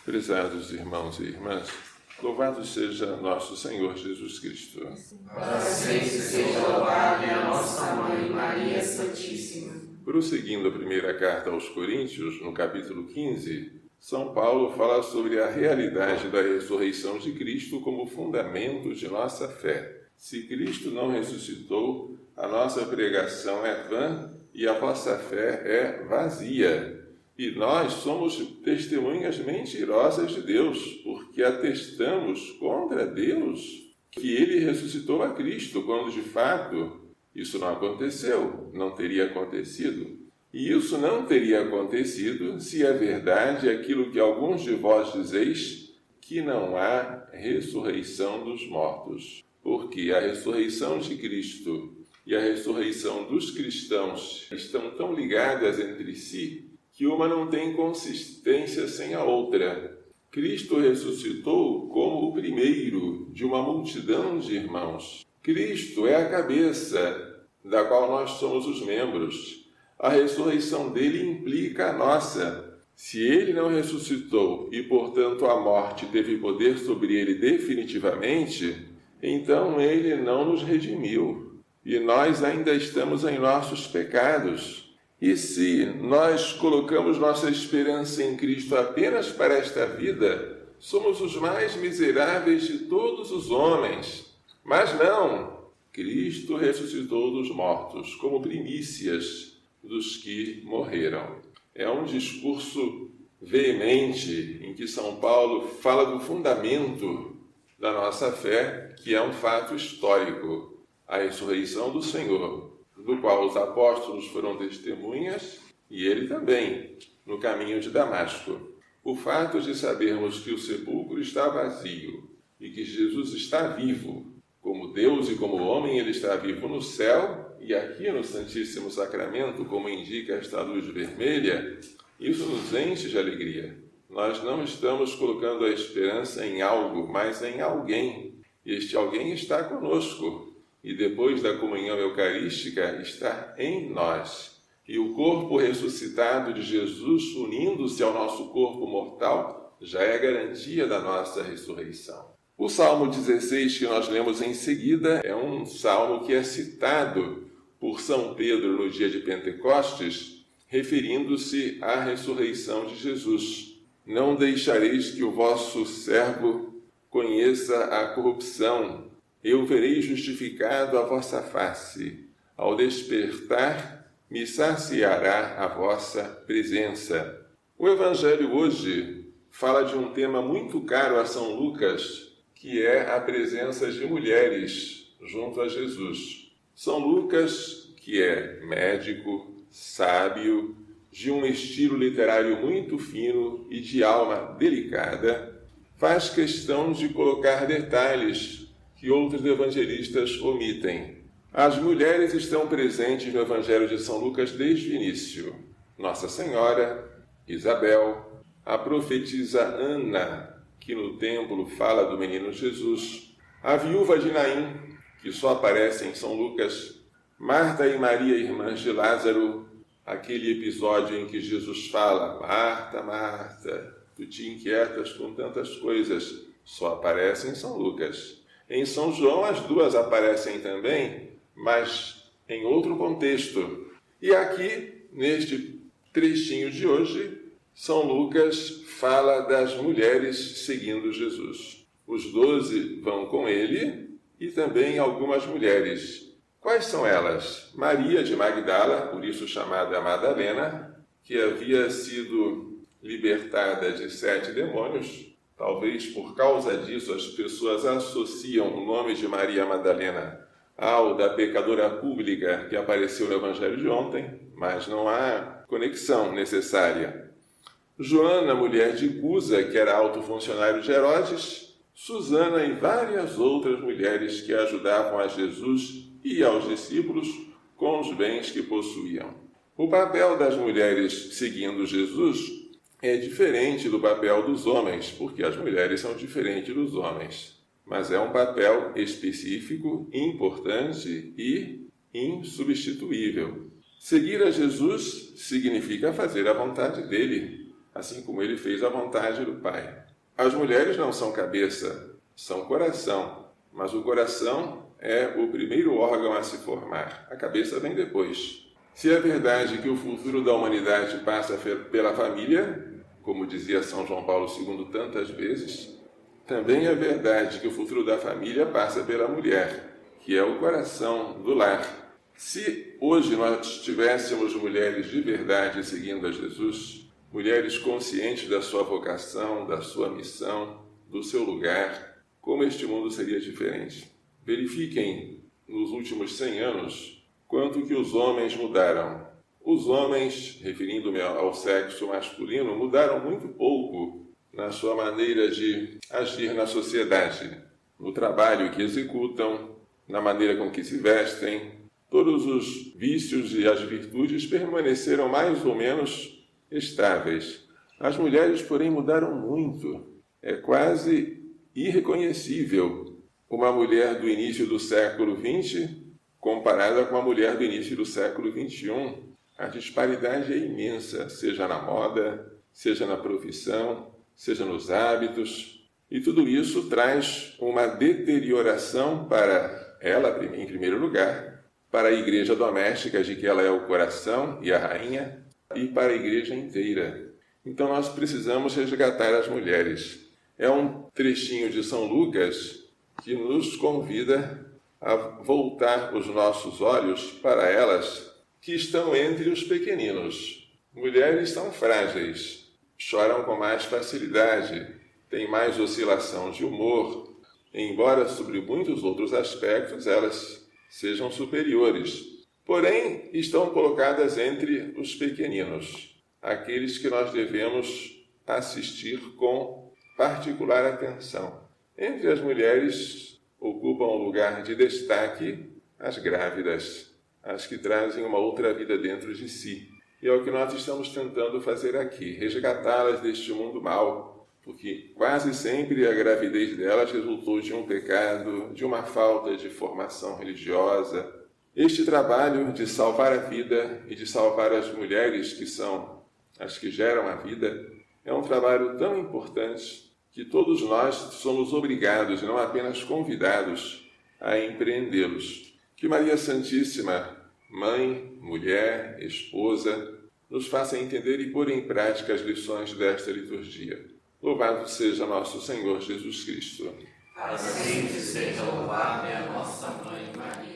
Prezados irmãos e irmãs, louvado seja nosso Senhor Jesus Cristo. Para sempre seja louvada a nossa Mãe Maria Santíssima. Prosseguindo a primeira carta aos Coríntios, no capítulo 15, São Paulo fala sobre a realidade da ressurreição de Cristo como fundamento de nossa fé. Se Cristo não ressuscitou, a nossa pregação é vã e a vossa fé é vazia. E nós somos testemunhas mentirosas de Deus, porque atestamos contra Deus que Ele ressuscitou a Cristo, quando de fato isso não aconteceu, não teria acontecido. E isso não teria acontecido se é verdade aquilo que alguns de vós dizeis, que não há ressurreição dos mortos. Porque a ressurreição de Cristo e a ressurreição dos cristãos estão tão ligadas entre si que uma não tem consistência sem a outra. Cristo ressuscitou como o primeiro de uma multidão de irmãos. Cristo é a cabeça, da qual nós somos os membros. A ressurreição dele implica a nossa. Se ele não ressuscitou e, portanto, a morte teve poder sobre ele definitivamente, então ele não nos redimiu. E nós ainda estamos em nossos pecados. E se nós colocamos nossa esperança em Cristo apenas para esta vida, somos os mais miseráveis de todos os homens. Mas não, Cristo ressuscitou dos mortos, como primícias dos que morreram. É um discurso veemente em que São Paulo fala do fundamento da nossa fé, que é um fato histórico, a ressurreição do Senhor, do qual os apóstolos foram testemunhas, e ele também, no caminho de Damasco. O fato de sabermos que o sepulcro está vazio e que Jesus está vivo, como Deus e como homem, ele está vivo no céu e aqui no Santíssimo Sacramento, como indica esta luz vermelha, isso nos enche de alegria. Nós não estamos colocando a esperança em algo, mas em alguém. E este alguém está conosco. E depois da comunhão eucarística está em nós. E o corpo ressuscitado de Jesus, unindo-se ao nosso corpo mortal, já é garantia da nossa ressurreição. O Salmo 16, que nós lemos em seguida, é um salmo que é citado por São Pedro no dia de Pentecostes, referindo-se à ressurreição de Jesus. Não deixareis que o vosso servo conheça a corrupção. Eu verei justificado a vossa face. Ao despertar, me saciará a vossa presença. O Evangelho hoje fala de um tema muito caro a São Lucas, que é a presença de mulheres junto a Jesus. São Lucas, que é médico, sábio, de um estilo literário muito fino e de alma delicada, faz questão de colocar detalhes que outros evangelistas omitem. As mulheres estão presentes no Evangelho de São Lucas desde o início. Nossa Senhora, Isabel, a profetisa Ana, que no templo fala do menino Jesus, a viúva de Naim, que só aparece em São Lucas, Marta e Maria, irmãs de Lázaro, aquele episódio em que Jesus fala: Marta, Marta, tu te inquietas com tantas coisas, só aparece em São Lucas. Em São João as duas aparecem também, mas em outro contexto. E aqui, neste trechinho de hoje, São Lucas fala das mulheres seguindo Jesus. Os 12 vão com ele e também algumas mulheres. Quais são elas? Maria de Magdala, por isso chamada Madalena, que havia sido libertada de 7 demônios. Talvez por causa disso as pessoas associam o nome de Maria Madalena ao da pecadora pública que apareceu no Evangelho de ontem, mas não há conexão necessária. Joana, mulher de Cusa, que era alto funcionário de Herodes, Susana e várias outras mulheres que ajudavam a Jesus e aos discípulos com os bens que possuíam. O papel das mulheres seguindo Jesus é diferente do papel dos homens, porque as mulheres são diferentes dos homens. Mas é um papel específico, importante e insubstituível. Seguir a Jesus significa fazer a vontade dele. assim como ele fez a vontade do Pai. As mulheres não são cabeça, são coração, mas o coração é o primeiro órgão a se formar. A cabeça vem depois. Se é verdade que o futuro da humanidade passa pela família, como dizia São João Paulo II tantas vezes, também é verdade que o futuro da família passa pela mulher, que é o coração do lar. Se hoje nós tivéssemos mulheres de verdade seguindo a Jesus, mulheres conscientes da sua vocação, da sua missão, do seu lugar, como este mundo seria diferente. Verifiquem, nos últimos 100 anos, quanto que os homens mudaram. Os homens, referindo-me ao sexo masculino, mudaram muito pouco na sua maneira de agir na sociedade, no trabalho que executam, na maneira com que se vestem. Todos os vícios e as virtudes permaneceram mais ou menos estáveis. As mulheres, porém, mudaram muito. É quase irreconhecível uma mulher do início do século XX comparada com a mulher do início do século XXI. A disparidade é imensa, seja na moda, seja na profissão, seja nos hábitos. E tudo isso traz uma deterioração para ela, em primeiro lugar, para a igreja doméstica, de que ela é o coração e a rainha, e para a igreja inteira. Então nós precisamos resgatar as mulheres. É um trechinho de São Lucas que nos convida a voltar os nossos olhos para elas que estão entre os pequeninos. Mulheres são frágeis, choram com mais facilidade, têm mais oscilação de humor, embora sobre muitos outros aspectos elas sejam superiores. Porém, estão colocadas entre os pequeninos, aqueles que nós devemos assistir com particular atenção. Entre as mulheres, ocupam um lugar de destaque as grávidas, as que trazem uma outra vida dentro de si. E é o que nós estamos tentando fazer aqui, resgatá-las deste mundo mau, porque quase sempre a gravidez delas resultou de um pecado, de uma falta de formação religiosa. Este trabalho de salvar a vida e de salvar as mulheres, que são as que geram a vida, é um trabalho tão importante que todos nós somos obrigados, e não apenas convidados, a empreendê-los. Que Maria Santíssima, mãe, mulher, esposa, nos faça entender e pôr em prática as lições desta liturgia. Louvado seja nosso Senhor Jesus Cristo. Para sempre seja louvada a nossa Mãe Maria.